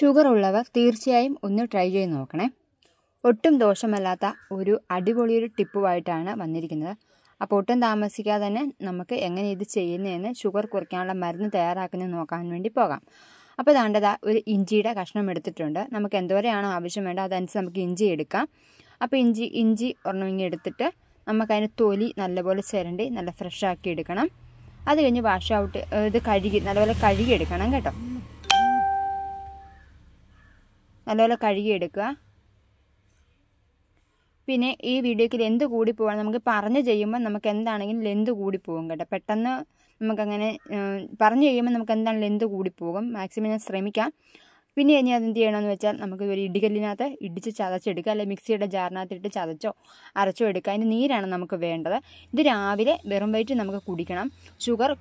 Sugar ഉള്ളവർ തീർച്ചയായും ഒന്ന് ട്രൈ ചെയ്ത് നോക്കണേ. ഒട്ടും ദോഷമല്ലാത്ത ഒരു അടിപൊളിയൊരു ടിപ്പുമായിട്ടാണ് വന്നിരിക്കുന്നത്. അപ്പോൾ ഒട്ടും താമസിക്കാതെ തന്നെ നമുക്ക് എങ്ങനെ ഇത് ചെയ്യുന്നതെന്ന് ഷുഗർ കുറയ്ക്കാനുള്ള മരുന്ന് തയ്യാറാക്കുന്നത് നോക്കാൻ വേണ്ടി പോകാം. അപ്പോൾ ദാണ്ടതാ ഒരു ഇഞ്ചിയുടെ കഷ്ണം എടുത്തിട്ടുണ്ട്. നമുക്ക് എന്തോരെയാണോ ആവശ്യം വേണ്ടത് അതനുസരിച്ച് നമുക്ക് ഇഞ്ചി എടുക്കാം. അപ്പോൾ ഇഞ്ചി ഒരെണ്ണം എടുത്തിട്ട് നമുക്കതിന് തൊലി നല്ലപോലെ ചിരണ്ടി നല്ല ഫ്രഷ് ആക്കി എടുക്കണം. അത് കഴിഞ്ഞ് വാഷ് ഔട്ട് ഇത് നല്ലപോലെ കഴുകി എടുക്കണം കേട്ടോ. നല്ലപോലെ കഴുകിയെടുക്കുക. പിന്നെ ഈ വീഡിയോയ്ക്ക് ലെന്ത് കൂടി പോകാൻ നമുക്ക് പറഞ്ഞ് ചെയ്യുമ്പോൾ നമുക്ക് എന്താണെങ്കിലും ലെന്ത് കൂടിപ്പോകും കേട്ടോ. പെട്ടെന്ന് നമുക്കങ്ങനെ പറഞ്ഞു കഴിയുമ്പോൾ നമുക്ക് എന്താണ് ലെന്ത് കൂടിപ്പോകും. മാക്സിമം ഞാൻ ശ്രമിക്കാം. പിന്നെ ഇനി അതെന്ത് ചെയ്യണമെന്ന് വെച്ചാൽ നമുക്ക് ഒരു ഇടികല്ലിനകത്ത് ഇടിച്ച് ചതച്ചെടുക്കുക, അല്ലെങ്കിൽ മിക്സിയുടെ ജാറിനകത്ത് ഇട്ട് ചതച്ചോ അരച്ചോ എടുക്കുക. അതിൻ്റെ നീരാണ് നമുക്ക് വേണ്ടത്. ഇത് രാവിലെ വെറും വയറ്റിൽ നമുക്ക് കുടിക്കണം. ഷുഗർ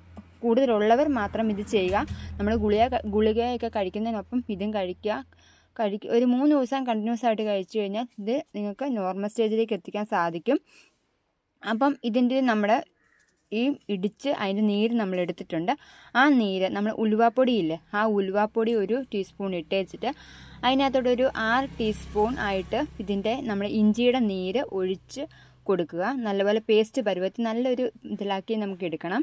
കൂടുതലുള്ളവർ മാത്രം ഇത് ചെയ്യുക. നമ്മൾ ഗുളികയൊക്കെ കഴിക്കുന്നതിനൊപ്പം ഇതും കഴിക്കുക. ഒരു 3 ദിവസം കണ്ടിന്യൂസ് ആയിട്ട് കഴിച്ചു കഴിഞ്ഞാൽ ഇത് നിങ്ങൾക്ക് നോർമൽ സ്റ്റേജിലേക്ക് എത്തിക്കാൻ സാധിക്കും. അപ്പം ഇതിൻ്റെ നമ്മൾ ഈ ഇടിച്ച് അതിൻ്റെ നീര് നമ്മൾ എടുത്തിട്ടുണ്ട്. ആ നീര് നമ്മൾ ഉലുവാപ്പൊടിയില്ലേ, ആ ഉലുവാപ്പൊടി 1 ടീസ്പൂൺ ഇട്ട് വെച്ചിട്ട് അതിനകത്തോടെ ഒരു 6 ടീസ്പൂൺ ആയിട്ട് ഇതിൻ്റെ നമ്മൾ ഇഞ്ചിയുടെ നീര് ഒഴിച്ച് കൊടുക്കുക. നല്ലപോലെ പേസ്റ്റ് പരുവത്തിൽ നല്ലൊരു ഇതിലാക്കി നമുക്ക് എടുക്കണം.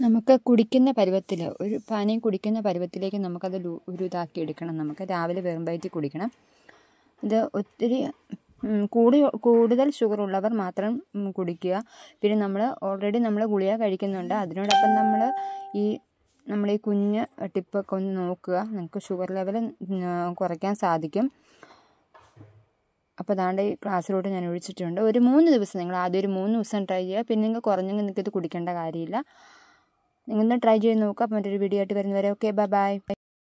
നമുക്ക് കുടിക്കുന്ന പരുവത്തിൽ ഒരു പാനീയം കുടിക്കുന്ന പരുവത്തിലേക്ക് നമുക്കത് ഒരു ഇതാക്കി എടുക്കണം. നമുക്ക് രാവിലെ വെറും വയറ്റിൽ കുടിക്കണം. ഇത് ഒത്തിരി കൂടുതൽ ഷുഗർ ഉള്ളവർ മാത്രം കുടിക്കുക. പിന്നെ നമ്മൾ ഓൾറെഡി ഗുളിക കഴിക്കുന്നുണ്ട്. അതിനോടൊപ്പം നമ്മൾ ഈ കുഞ്ഞ് ടിപ്പൊക്കെ ഒന്ന് നോക്കുക. നമുക്ക് ഷുഗർ ലെവൽ കുറയ്ക്കാൻ സാധിക്കും. അപ്പോൾ അതാണ്ട് ഈ ഗ്ലാസ്സിലോട്ട് ഞാൻ ഒഴിച്ചിട്ടുണ്ട്. ഒരു 3 ദിവസം നിങ്ങൾ ആദ്യം ഒരു 3 ദിവസം ട്രൈ ചെയ്യുക. പിന്നെ നിങ്ങൾക്ക് കുറഞ്ഞെങ്കിൽ നിങ്ങൾക്ക് ഇത് കുടിക്കേണ്ട കാര്യമില്ല. നിങ്ങളൊന്ന് ട്രൈ ചെയ്ത് നോക്കുക. അപ്പോൾ മറ്റൊരു വീഡിയോ ആയിട്ട് വരുന്നവരെ ഓക്കെ ബൈ.